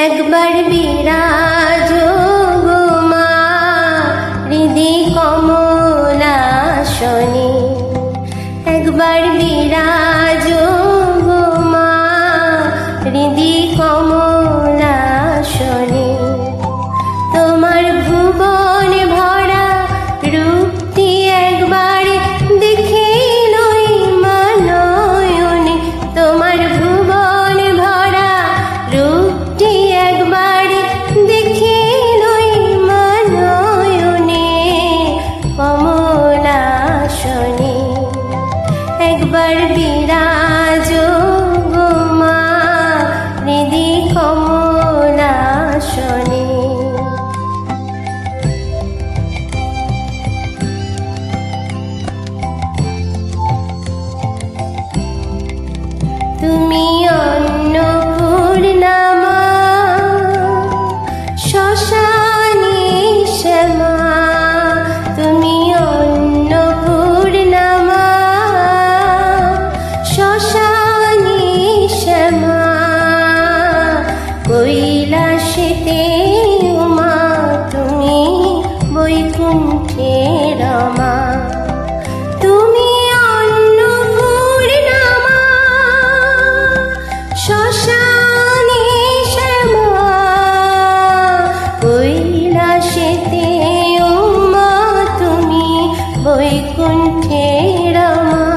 একবার বিরাজ গো মা হৃদি কমলাসনে, একবার বিরাজ গো মা হৃদি কমলাসনে। তোমার ভুবন ভরা রূপটি একবার দেখে লই মা নয়নে, তোমার ভুবন ভরা রূপটি একবার দেখে লই মা নয়নে কমলাসনে। একবার বিরাজ গো মা হৃদি কমলাসনে। তুমি অন্নপূর্ণা মা শ্মশানে শ্যামা, তুমি অন্নপূর্ণা মা শ্মশানে শ্যামা। কৈলাসেতে উমা তুমি বৈকুণ্ঠে রমা, তুমি অন্নপূর্ণা মা শ্মশানে শ্যামা। কৈলাসেতে উমা তুমি বৈকুণ্ঠে রমা।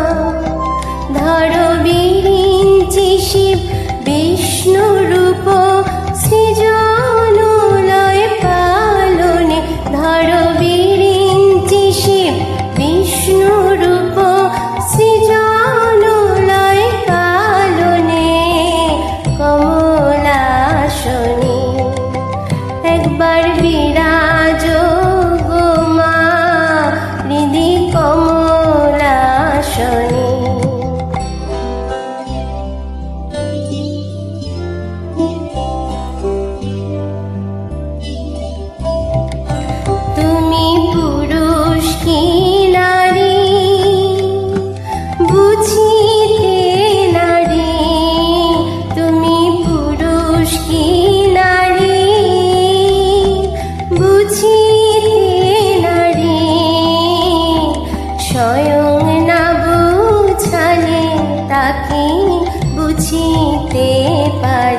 ধর বিরিঞ্চি শিব বিষ্ণু রূপ সৃজন লয় পালনে, ধর বিরিঞ্চি শিব বিষ্ণু রূপ সৃজন লয় পালনে কমলাসনে। একবার বিরাজ গো মা হৃদি কমলাসনে। তুমি পুরুষ কি নারী বুঝিতে নারী, তুমি পুরুষ কি নারী বুঝিতে নারী। স্বয়ং না বুঝালে তাকে বুঝিতে পারে।